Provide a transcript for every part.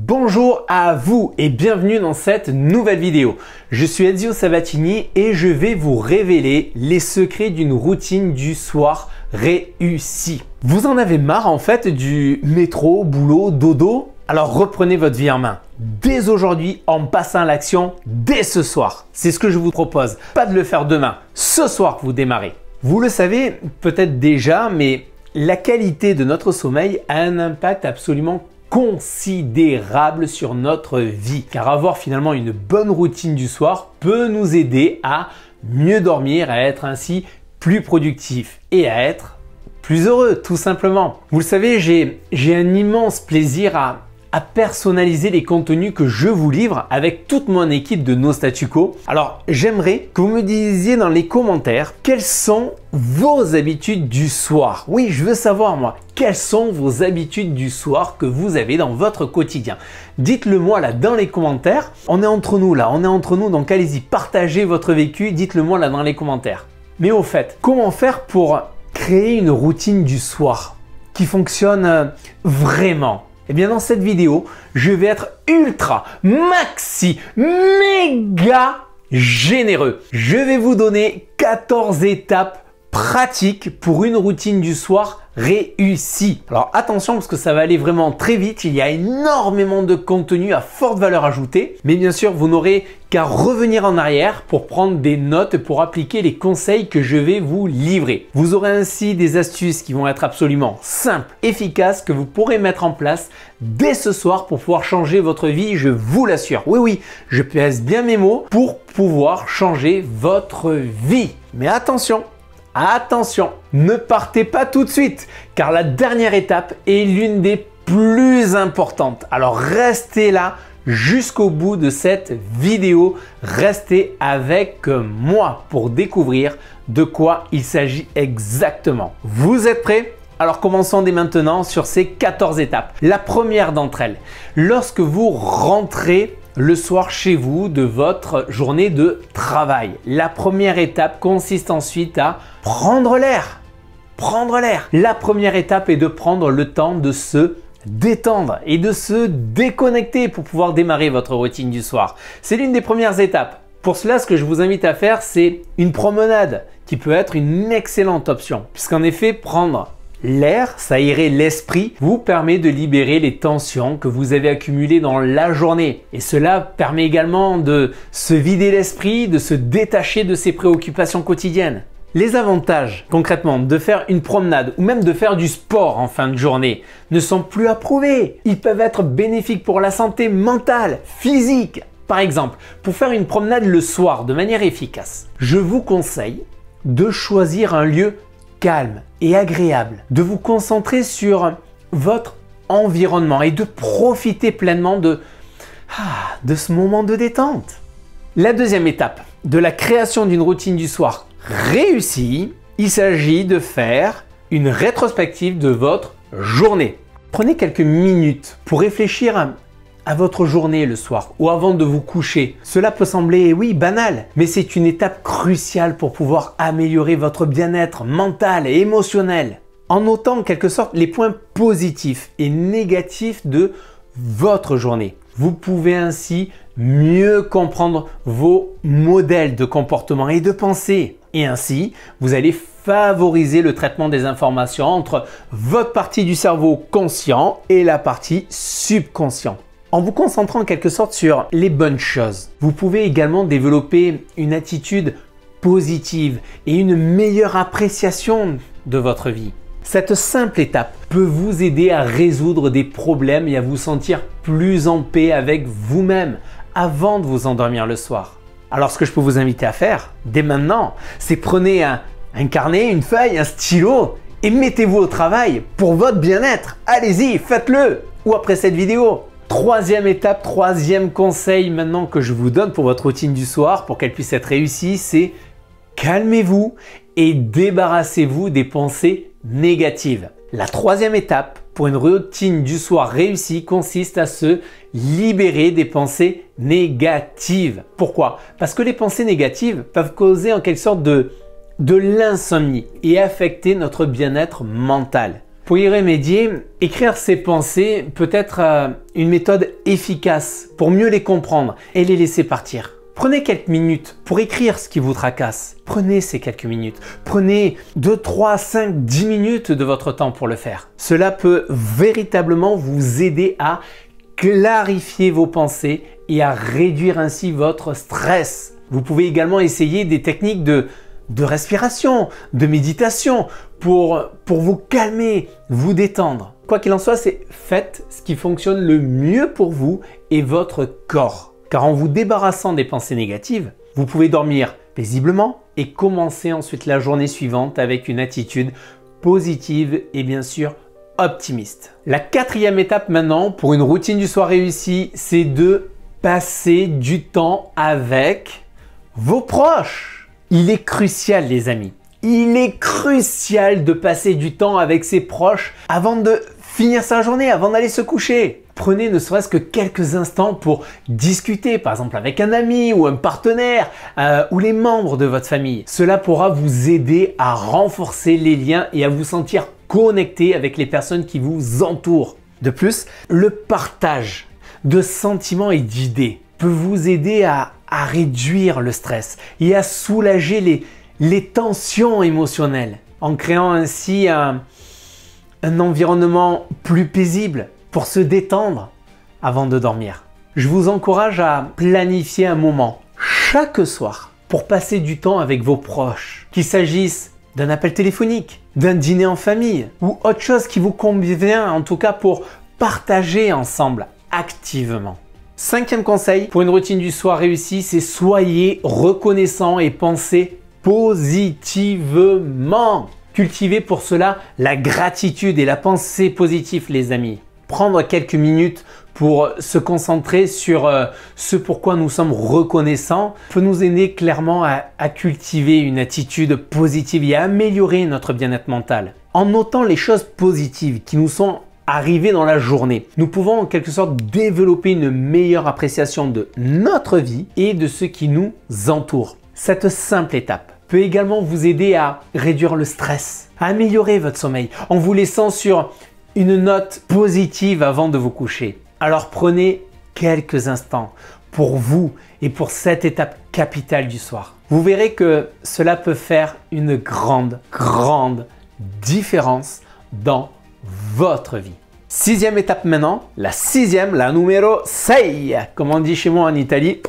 Bonjour à vous et bienvenue dans cette nouvelle vidéo. Je suis Ezio Sabatini et je vais vous révéler les secrets d'une routine du soir réussie. Vous en avez marre en fait du métro, boulot, dodo? Alors reprenez votre vie en main. Dès aujourd'hui en passant à l'action, dès ce soir. C'est ce que je vous propose. Pas de le faire demain, ce soir que vous démarrez. Vous le savez peut-être déjà, mais la qualité de notre sommeil a un impact absolument considérable sur notre vie. Car avoir finalement une bonne routine du soir peut nous aider à mieux dormir, à être ainsi plus productif et à être plus heureux tout simplement. Vous le savez, j'ai un immense plaisir à personnaliser les contenus que je vous livre avec toute mon équipe de No Statu Quo. Alors j'aimerais que vous me disiez dans les commentaires quelles sont vos habitudes du soir. Oui, je veux savoir moi, quelles sont vos habitudes du soir que vous avez dans votre quotidien. Dites-le moi là dans les commentaires. On est entre nous là, on est entre nous, donc allez-y, partagez votre vécu, dites-le moi là dans les commentaires. Mais au fait, comment faire pour créer une routine du soir qui fonctionne vraiment? Eh bien dans cette vidéo, je vais être ultra, maxi, méga généreux. Je vais vous donner 14 étapes pratiques pour une routine du soir réussie. Alors attention parce que ça va aller vraiment très vite, il y a énormément de contenu à forte valeur ajoutée. Mais bien sûr, vous n'aurez qu'à revenir en arrière pour prendre des notes pour appliquer les conseils que je vais vous livrer. Vous aurez ainsi des astuces qui vont être absolument simples, efficaces, que vous pourrez mettre en place dès ce soir pour pouvoir changer votre vie, je vous l'assure. Oui, je pèse bien mes mots pour pouvoir changer votre vie. Mais attention! Attention, ne partez pas tout de suite, car la dernière étape est l'une des plus importantes. Alors restez là jusqu'au bout de cette vidéo. Restez avec moi pour découvrir de quoi il s'agit exactement. Vous êtes prêts? Alors commençons dès maintenant sur ces 14 étapes. La première d'entre elles, lorsque vous rentrez le soir chez vous de votre journée de travail. La première étape consiste ensuite à prendre l'air. Prendre l'air. La première étape est de prendre le temps de se détendre et de se déconnecter pour pouvoir démarrer votre routine du soir. C'est l'une des premières étapes. Pour cela, ce que je vous invite à faire, c'est une promenade qui peut être une excellente option. Puisqu'en effet, prendre l'air, s'aérer l'esprit, vous permet de libérer les tensions que vous avez accumulées dans la journée. Et cela permet également de se vider l'esprit, de se détacher de ses préoccupations quotidiennes. Les avantages, concrètement, de faire une promenade ou même de faire du sport en fin de journée ne sont plus à prouver. Ils peuvent être bénéfiques pour la santé mentale, physique. Par exemple, pour faire une promenade le soir de manière efficace, je vous conseille de choisir un lieu calme et agréable, de vous concentrer sur votre environnement et de profiter pleinement de ce moment de détente. La deuxième étape de la création d'une routine du soir réussie, il s'agit de faire une rétrospective de votre journée. Prenez quelques minutes pour réfléchir à votre journée le soir ou avant de vous coucher. Cela peut sembler, oui, banal, mais c'est une étape cruciale pour pouvoir améliorer votre bien-être mental et émotionnel en notant en quelque sorte les points positifs et négatifs de votre journée. Vous pouvez ainsi mieux comprendre vos modèles de comportement et de pensée. Et ainsi, vous allez favoriser le traitement des informations entre votre partie du cerveau conscient et la partie subconscient. En vous concentrant en quelque sorte sur les bonnes choses, vous pouvez également développer une attitude positive et une meilleure appréciation de votre vie. Cette simple étape peut vous aider à résoudre des problèmes et à vous sentir plus en paix avec vous-même avant de vous endormir le soir. Alors ce que je peux vous inviter à faire dès maintenant, c'est prenez un carnet, une feuille, un stylo et mettez-vous au travail pour votre bien-être. Allez-y, faites-le! Ou après cette vidéo. Troisième étape, troisième conseil maintenant que je vous donne pour votre routine du soir pour qu'elle puisse être réussie, c'est calmez-vous et débarrassez-vous des pensées négatives. La troisième étape pour une routine du soir réussie consiste à se libérer des pensées négatives. Pourquoi? Parce que les pensées négatives peuvent causer en quelque sorte de l'insomnie et affecter notre bien-être mental. Pour y remédier, écrire ses pensées peut être une méthode efficace pour mieux les comprendre et les laisser partir. Prenez quelques minutes pour écrire ce qui vous tracasse. Prenez ces quelques minutes. Prenez 2, 3, 5, 10 minutes de votre temps pour le faire. Cela peut véritablement vous aider à clarifier vos pensées et à réduire ainsi votre stress. Vous pouvez également essayer des techniques de respiration, de méditation pour vous calmer, vous détendre. Quoi qu'il en soit, faites ce qui fonctionne le mieux pour vous et votre corps. Car en vous débarrassant des pensées négatives, vous pouvez dormir paisiblement et commencer ensuite la journée suivante avec une attitude positive et bien sûr optimiste. La quatrième étape maintenant pour une routine du soir réussie, c'est de passer du temps avec vos proches. Il est crucial les amis, il est crucial de passer du temps avec ses proches avant de finir sa journée, avant d'aller se coucher. Prenez ne serait-ce que quelques instants pour discuter, par exemple avec un ami ou un partenaire ou les membres de votre famille. Cela pourra vous aider à renforcer les liens et à vous sentir connecté avec les personnes qui vous entourent. De plus, le partage de sentiments et d'idées peut vous aider à réduire le stress et à soulager les tensions émotionnelles en créant ainsi un environnement plus paisible pour se détendre avant de dormir. Je vous encourage à planifier un moment chaque soir pour passer du temps avec vos proches, qu'il s'agisse d'un appel téléphonique, d'un dîner en famille ou autre chose qui vous convient en tout cas pour partager ensemble activement. Cinquième conseil pour une routine du soir réussie, c'est soyez reconnaissant et pensez positivement. Cultivez pour cela la gratitude et la pensée positive les amis. Prendre quelques minutes pour se concentrer sur ce pourquoi nous sommes reconnaissants peut nous aider clairement à cultiver une attitude positive et à améliorer notre bien-être mental. En notant les choses positives qui nous sont arrivées dans la journée, nous pouvons en quelque sorte développer une meilleure appréciation de notre vie et de ce qui nous entoure. Cette simple étape peut également vous aider à réduire le stress, à améliorer votre sommeil en vous laissant sur une note positive avant de vous coucher. Alors prenez quelques instants pour vous et pour cette étape capitale du soir. Vous verrez que cela peut faire une grande différence dans votre vie. Sixième étape maintenant, la sixième, la numéro 6, comme on dit chez moi en Italie.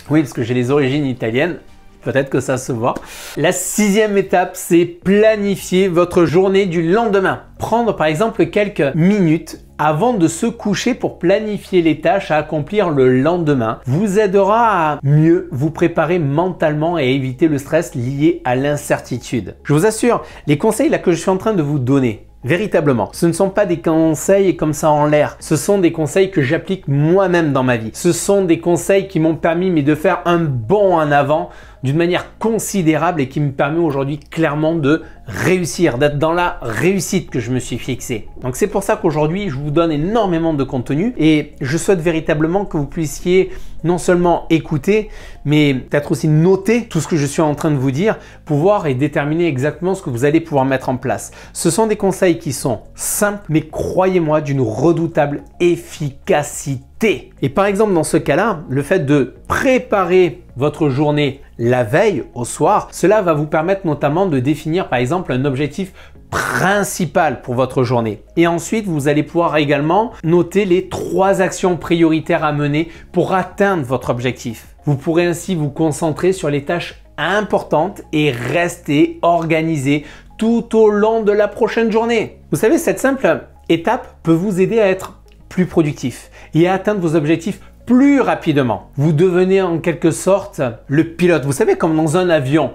Oui, parce que j'ai les origines italiennes. Peut-être que ça se voit. La sixième étape, c'est planifier votre journée du lendemain. Prendre par exemple quelques minutes avant de se coucher pour planifier les tâches à accomplir le lendemain vous aidera à mieux vous préparer mentalement et à éviter le stress lié à l'incertitude. Je vous assure, les conseils là que je suis en train de vous donner, véritablement, ce ne sont pas des conseils comme ça en l'air. Ce sont des conseils que j'applique moi-même dans ma vie. Ce sont des conseils qui m'ont permis de faire un bond en avant d'une manière considérable et qui me permet aujourd'hui clairement de réussir, d'être dans la réussite que je me suis fixée. Donc c'est pour ça qu'aujourd'hui, je vous donne énormément de contenu et je souhaite véritablement que vous puissiez non seulement écouter, mais peut-être aussi noter tout ce que je suis en train de vous dire pour voir et déterminer exactement ce que vous allez pouvoir mettre en place. Ce sont des conseils qui sont simples, mais croyez-moi, d'une redoutable efficacité. Et par exemple, dans ce cas-là, le fait de préparer votre journée la veille au soir, cela va vous permettre notamment de définir par exemple un objectif principal pour votre journée. Et ensuite, vous allez pouvoir également noter les 3 actions prioritaires à mener pour atteindre votre objectif. Vous pourrez ainsi vous concentrer sur les tâches importantes et rester organisé tout au long de la prochaine journée. Vous savez, cette simple étape peut vous aider à être plus productif et à atteindre vos objectifs plus rapidement. Vous devenez en quelque sorte le pilote. Vous savez, comme dans un avion,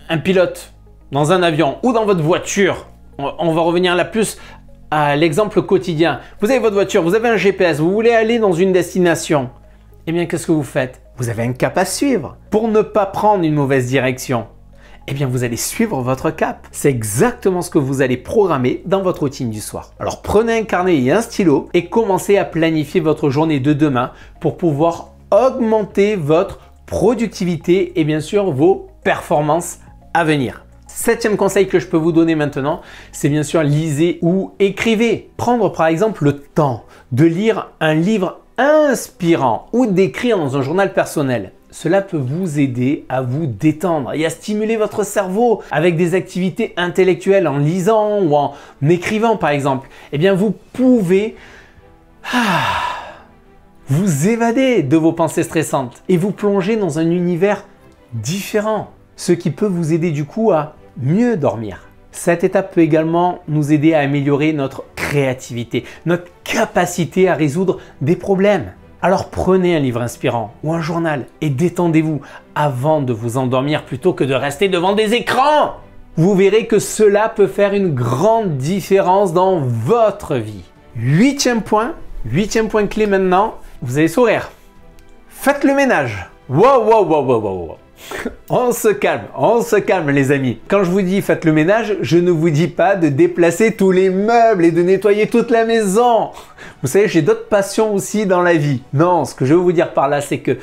un pilote dans un avion ou dans votre voiture, on va revenir là plus à l'exemple quotidien. Vous avez votre voiture, vous avez un GPS, vous voulez aller dans une destination. Eh bien, qu'est-ce que vous faites? Vous avez un cap à suivre. Pour ne pas prendre une mauvaise direction, eh bien, vous allez suivre votre cap. C'est exactement ce que vous allez programmer dans votre routine du soir. Alors, prenez un carnet et un stylo et commencez à planifier votre journée de demain pour pouvoir augmenter votre productivité et bien sûr vos performances à venir. Septième conseil que je peux vous donner maintenant, c'est bien sûr lisez ou écrivez. Prendre par exemple le temps de lire un livre inspirant ou d'écrire dans un journal personnel. Cela peut vous aider à vous détendre et à stimuler votre cerveau avec des activités intellectuelles en lisant ou en écrivant par exemple. Eh bien, vous pouvez vous évader de vos pensées stressantes et vous plonger dans un univers différent, ce qui peut vous aider du coup à mieux dormir. Cette étape peut également nous aider à améliorer notre créativité, notre capacité à résoudre des problèmes. Alors prenez un livre inspirant ou un journal et détendez-vous avant de vous endormir plutôt que de rester devant des écrans. Vous verrez que cela peut faire une grande différence dans votre vie. Huitième point clé maintenant, vous allez sourire. Faites le ménage. Wow. On se calme les amis. Quand je vous dis faites le ménage, je ne vous dis pas de déplacer tous les meubles et de nettoyer toute la maison. Vous savez, j'ai d'autres passions aussi dans la vie. Non, ce que je veux vous dire par là, c'est que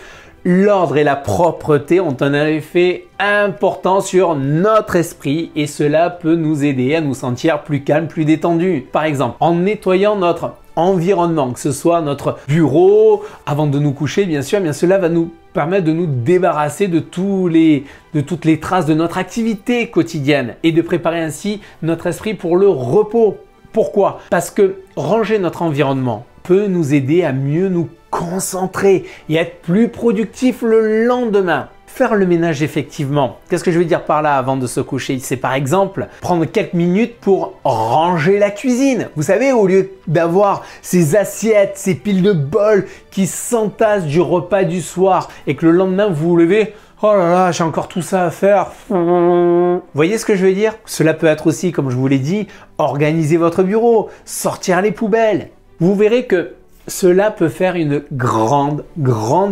l'ordre et la propreté ont un effet important sur notre esprit et cela peut nous aider à nous sentir plus calmes, plus détendus. Par exemple, en nettoyant notre environnement, que ce soit notre bureau, avant de nous coucher, bien sûr, bien cela va nous permettre de nous débarrasser de toutes les traces de notre activité quotidienne et de préparer ainsi notre esprit pour le repos. Pourquoi? Parce que ranger notre environnement peut nous aider à mieux nous concentrer et être plus productif le lendemain. Faire le ménage effectivement. Qu'est-ce que je veux dire par là avant de se coucher? C'est par exemple prendre quelques minutes pour ranger la cuisine. Vous savez, au lieu d'avoir ces assiettes, ces piles de bols qui s'entassent du repas du soir et que le lendemain vous vous levez, oh là là, j'ai encore tout ça à faire. Vous voyez ce que je veux dire? Cela peut être aussi, comme je vous l'ai dit, organiser votre bureau, sortir les poubelles. Vous verrez que cela peut faire une grande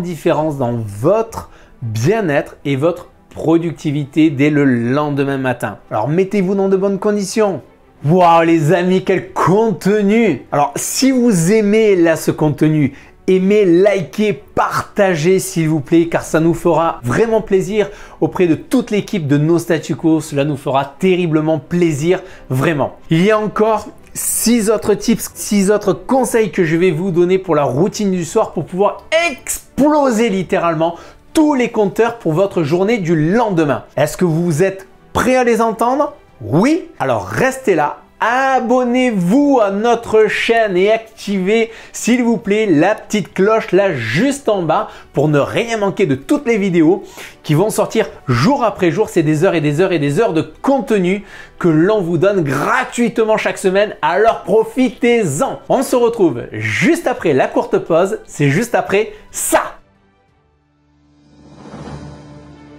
différence dans votre bien-être et votre productivité dès le lendemain matin. Alors mettez-vous dans de bonnes conditions. Waouh les amis, quel contenu! Alors si vous aimez là ce contenu, aimez, likez, partagez s'il vous plaît car ça nous fera vraiment plaisir auprès de toute l'équipe de No Statu Quo. Cela nous fera terriblement plaisir, vraiment. Il y a encore 6 autres tips, 6 autres conseils que je vais vous donner pour la routine du soir pour pouvoir exploser littéralement tous les compteurs pour votre journée du lendemain. Est-ce que vous êtes prêts à les entendre? Oui? Alors restez là. Abonnez-vous à notre chaîne et activez s'il vous plaît la petite cloche là juste en bas pour ne rien manquer de toutes les vidéos qui vont sortir jour après jour. C'est des heures et des heures et des heures de contenu que l'on vous donne gratuitement chaque semaine, alors profitez-en. On se retrouve juste après la courte pause, c'est juste après ça.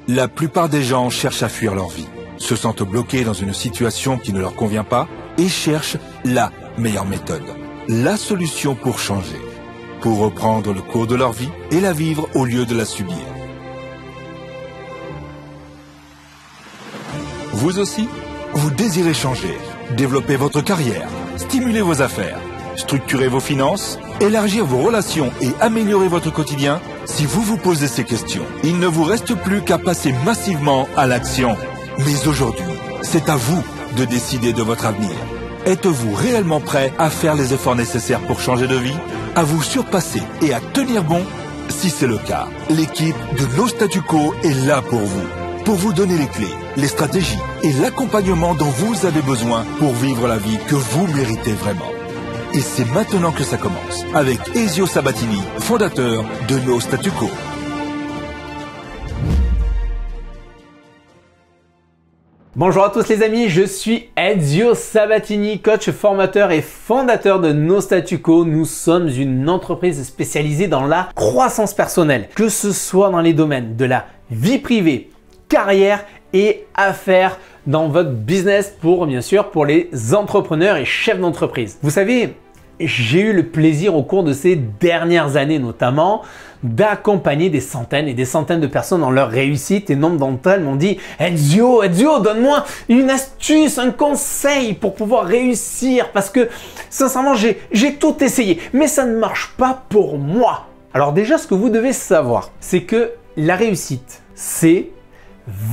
La plupart des gens cherchent à fuir leur vie, se sentent bloqués dans une situation qui ne leur convient pas et cherchent la meilleure méthode, la solution pour changer, pour reprendre le cours de leur vie et la vivre au lieu de la subir. Vous aussi, vous désirez changer, développer votre carrière, stimuler vos affaires, structurer vos finances, élargir vos relations et améliorer votre quotidien? Si vous vous posez ces questions, il ne vous reste plus qu'à passer massivement à l'action. Mais aujourd'hui, c'est à vous de décider de votre avenir. Êtes-vous réellement prêt à faire les efforts nécessaires pour changer de vie, à vous surpasser et à tenir bon? Si c'est le cas, l'équipe de No Statu Quo est là pour vous donner les clés, les stratégies et l'accompagnement dont vous avez besoin pour vivre la vie que vous méritez vraiment. Et c'est maintenant que ça commence, avec Ezio Sabatini, fondateur de No Statu Quo. Bonjour à tous les amis, je suis Ezio Sabatini, coach, formateur et fondateur de No Statu Quo. Nous sommes une entreprise spécialisée dans la croissance personnelle, que ce soit dans les domaines de la vie privée, carrière et affaires dans votre business pour les entrepreneurs et chefs d'entreprise. Vous savez, j'ai eu le plaisir au cours de ces dernières années notamment d'accompagner des centaines et des centaines de personnes dans leur réussite et nombre d'entre elles m'ont dit Ezio, donne-moi une astuce, un conseil pour pouvoir réussir parce que sincèrement j'ai tout essayé mais ça ne marche pas pour moi. Alors déjà ce que vous devez savoir c'est que la réussite c'est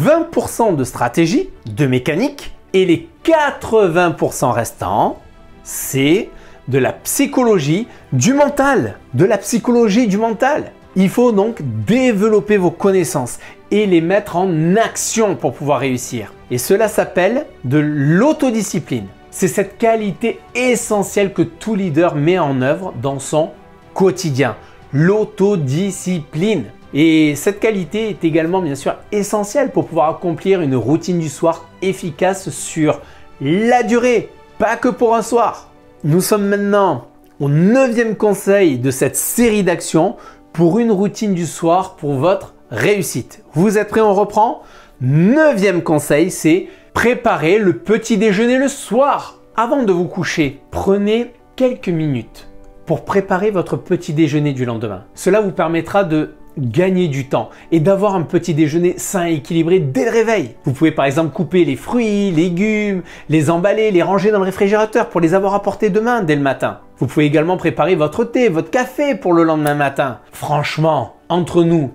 20% de stratégie, de mécanique, et les 80% restants, c'est de la psychologie du mental. De la psychologie du mental. Il faut donc développer vos connaissances et les mettre en action pour pouvoir réussir. Et cela s'appelle de l'autodiscipline. C'est cette qualité essentielle que tout leader met en œuvre dans son quotidien. L'autodiscipline. Et cette qualité est également bien sûr essentielle pour pouvoir accomplir une routine du soir efficace sur la durée, pas que pour un soir. Nous sommes maintenant au 9e conseil de cette série d'actions pour une routine du soir pour votre réussite. Vous êtes prêts? On reprend. 9e conseil, c'est préparer le petit déjeuner le soir. Avant de vous coucher, prenez quelques minutes pour préparer votre petit déjeuner du lendemain. Cela vous permettra de gagner du temps et d'avoir un petit déjeuner sain et équilibré dès le réveil. Vous pouvez par exemple couper les fruits, légumes, les emballer, les ranger dans le réfrigérateur pour les avoir apportés demain dès le matin. Vous pouvez également préparer votre thé, votre café pour le lendemain matin. Franchement, entre nous,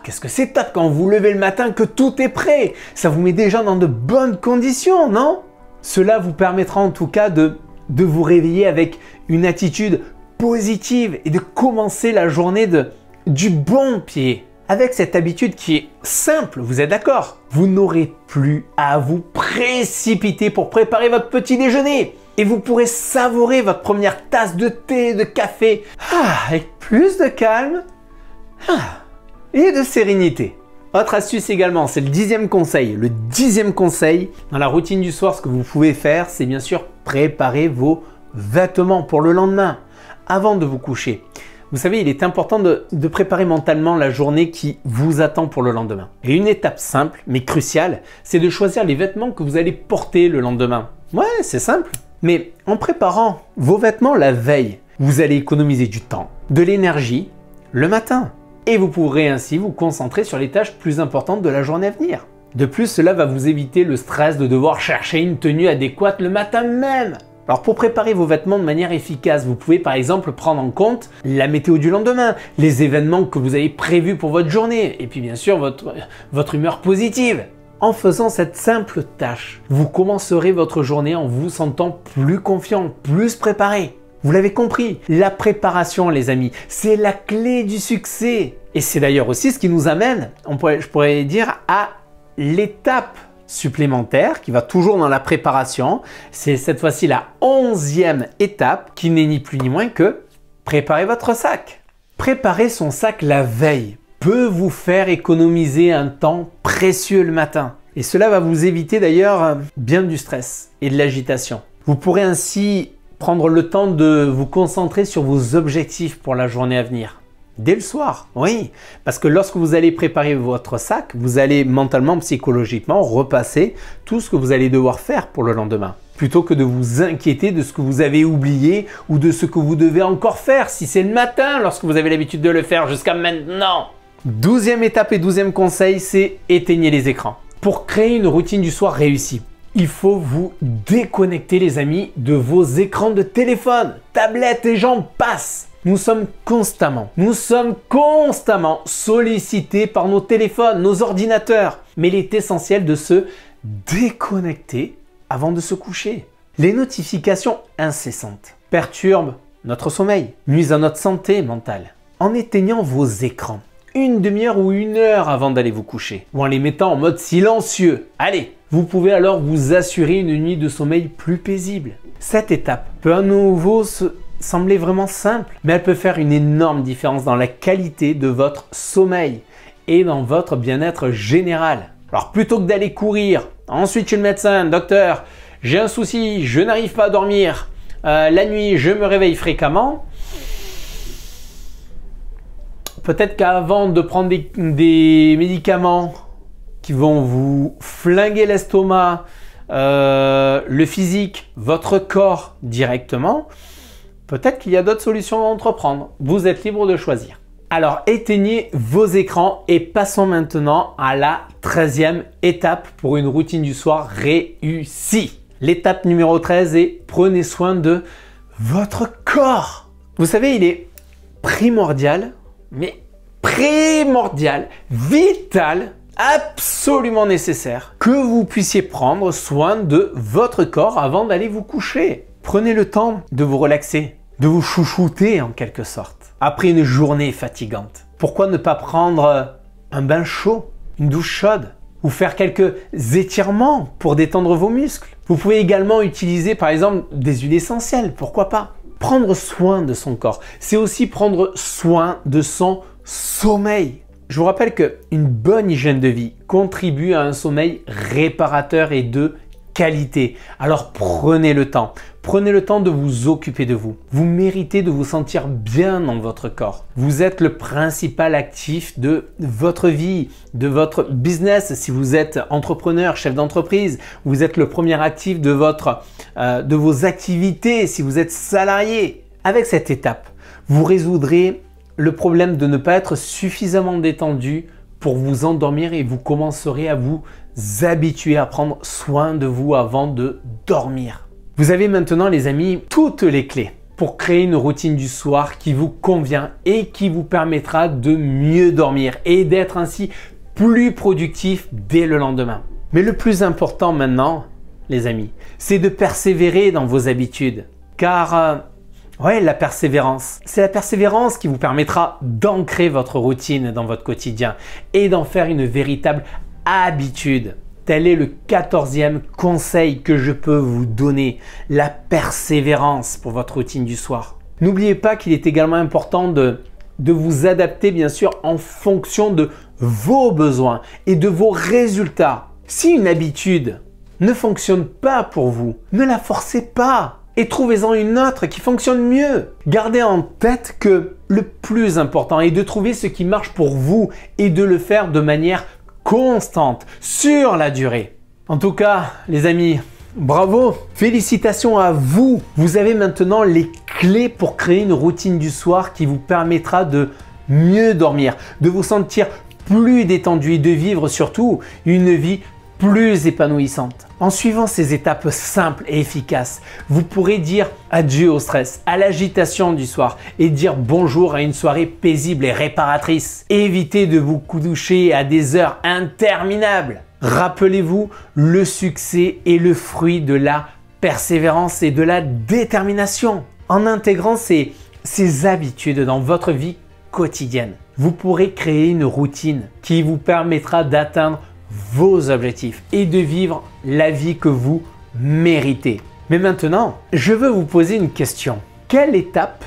qu'est-ce que c'est top quand vous levez le matin que tout est prêt. Ça vous met déjà dans de bonnes conditions, non? Cela vous permettra en tout cas de vous réveiller avec une attitude positive et de commencer la journée du bon pied. Avec cette habitude qui est simple, vous êtes d'accord? Vous n'aurez plus à vous précipiter pour préparer votre petit déjeuner. Et vous pourrez savourer votre première tasse de thé, de café, avec plus de calme et de sérénité. Autre astuce également, c'est le 10e conseil. Le 10e conseil, dans la routine du soir, ce que vous pouvez faire, c'est bien sûr préparer vos vêtements pour le lendemain, avant de vous coucher. Vous savez, il est important de préparer mentalement la journée qui vous attend pour le lendemain. Et une étape simple, mais cruciale, c'est de choisir les vêtements que vous allez porter le lendemain. Ouais, c'est simple. Mais en préparant vos vêtements la veille, vous allez économiser du temps, de l'énergie le matin. Et vous pourrez ainsi vous concentrer sur les tâches plus importantes de la journée à venir. De plus, cela va vous éviter le stress de devoir chercher une tenue adéquate le matin même. Alors pour préparer vos vêtements de manière efficace, vous pouvez par exemple prendre en compte la météo du lendemain, les événements que vous avez prévus pour votre journée et puis bien sûr votre humeur positive. En faisant cette simple tâche, vous commencerez votre journée en vous sentant plus confiant, plus préparé. Vous l'avez compris, la préparation les amis, c'est la clé du succès. Et c'est d'ailleurs aussi ce qui nous amène, je pourrais dire, à l'étape supplémentaire qui va toujours dans la préparation. C'est cette fois-ci la 11e étape qui n'est ni plus ni moins que préparer votre sac. Préparer son sac la veille peut vous faire économiser un temps précieux le matin. Et cela va vous éviter d'ailleurs bien du stress et de l'agitation. Vous pourrez ainsi prendre le temps de vous concentrer sur vos objectifs pour la journée à venir. Dès le soir, oui, parce que lorsque vous allez préparer votre sac, vous allez mentalement, psychologiquement repasser tout ce que vous allez devoir faire pour le lendemain. Plutôt que de vous inquiéter de ce que vous avez oublié ou de ce que vous devez encore faire si c'est le matin lorsque vous avez l'habitude de le faire jusqu'à maintenant. 12e étape et 12e conseil, c'est éteignez les écrans. Pour créer une routine du soir réussie, il faut vous déconnecter les amis de vos écrans de téléphone, tablettes et j'en passe. Nous sommes constamment sollicités par nos téléphones, nos ordinateurs. Mais il est essentiel de se déconnecter avant de se coucher. Les notifications incessantes perturbent notre sommeil, nuisent à notre santé mentale. En éteignant vos écrans, une demi-heure ou une heure avant d'aller vous coucher, ou en les mettant en mode silencieux, allez, vous pouvez alors vous assurer une nuit de sommeil plus paisible. Cette étape peut à nouveau sembler vraiment simple, mais elle peut faire une énorme différence dans la qualité de votre sommeil et dans votre bien-être général. Alors plutôt que d'aller courir, ensuite chez le médecin, docteur, j'ai un souci, je n'arrive pas à dormir, la nuit je me réveille fréquemment, peut-être qu'avant de prendre des médicaments qui vont vous flinguer l'estomac, le physique, votre corps directement, peut-être qu'il y a d'autres solutions à entreprendre. Vous êtes libre de choisir. Alors éteignez vos écrans et passons maintenant à la 13e étape pour une routine du soir réussie. L'étape numéro 13 est prenez soin de votre corps. Vous savez, il est primordial, mais primordial, vital, absolument nécessaire que vous puissiez prendre soin de votre corps avant d'aller vous coucher. Prenez le temps de vous relaxer, de vous chouchouter en quelque sorte. Après une journée fatigante, pourquoi ne pas prendre un bain chaud, une douche chaude ou faire quelques étirements pour détendre vos muscles? Vous pouvez également utiliser par exemple des huiles essentielles, pourquoi pas? Prendre soin de son corps, c'est aussi prendre soin de son sommeil. Je vous rappelle qu'une bonne hygiène de vie contribue à un sommeil réparateur et de qualité. Alors prenez le temps de vous occuper de vous. Vous méritez de vous sentir bien dans votre corps. Vous êtes le principal actif de votre vie, de votre business. Si vous êtes entrepreneur, chef d'entreprise, vous êtes le premier actif de vos activités si vous êtes salarié. Avec cette étape, vous résoudrez le problème de ne pas être suffisamment détendu pour vous endormir et vous commencerez à vous habituer à prendre soin de vous avant de dormir. Vous avez maintenant les amis toutes les clés pour créer une routine du soir qui vous convient et qui vous permettra de mieux dormir et d'être ainsi plus productif dès le lendemain. Mais le plus important maintenant, les amis, c'est de persévérer dans vos habitudes car la persévérance. C'est la persévérance qui vous permettra d'ancrer votre routine dans votre quotidien et d'en faire une véritable habitude. Tel est le 14e conseil que je peux vous donner, la persévérance pour votre routine du soir. N'oubliez pas qu'il est également important de vous adapter bien sûr en fonction de vos besoins et de vos résultats. Si une habitude ne fonctionne pas pour vous, ne la forcez pas. Et trouvez-en une autre qui fonctionne mieux. Gardez en tête que le plus important est de trouver ce qui marche pour vous et de le faire de manière constante, sur la durée. En tout cas, les amis, bravo, félicitations à vous. Vous avez maintenant les clés pour créer une routine du soir qui vous permettra de mieux dormir, de vous sentir plus détendu et de vivre surtout une vie plus épanouissante. En suivant ces étapes simples et efficaces, vous pourrez dire adieu au stress, à l'agitation du soir et dire bonjour à une soirée paisible et réparatrice. Évitez de vous coucher à des heures interminables. Rappelez-vous, le succès est le fruit de la persévérance et de la détermination. En intégrant ces habitudes dans votre vie quotidienne, vous pourrez créer une routine qui vous permettra d'atteindre vos objectifs et de vivre la vie que vous méritez. Mais maintenant, je veux vous poser une question. Quelle étape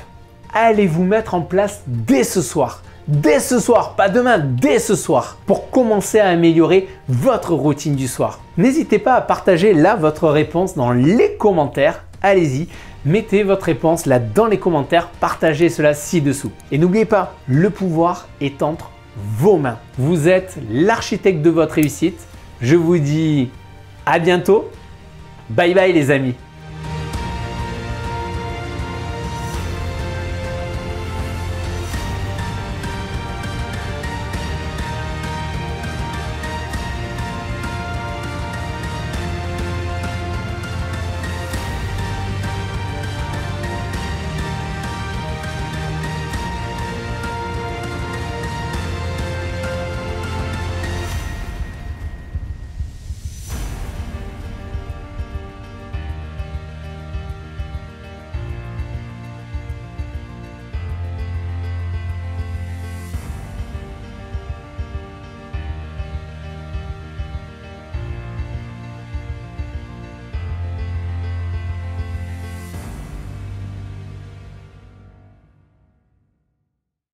allez-vous mettre en place dès ce soir? Dès ce soir, pas demain, dès ce soir, pour commencer à améliorer votre routine du soir. N'hésitez pas à partager là votre réponse dans les commentaires. Allez-y, mettez votre réponse là dans les commentaires, partagez cela ci-dessous. Et n'oubliez pas, le pouvoir est entre vos mains. Vous êtes l'architecte de votre réussite. Je vous dis à bientôt. Bye bye les amis.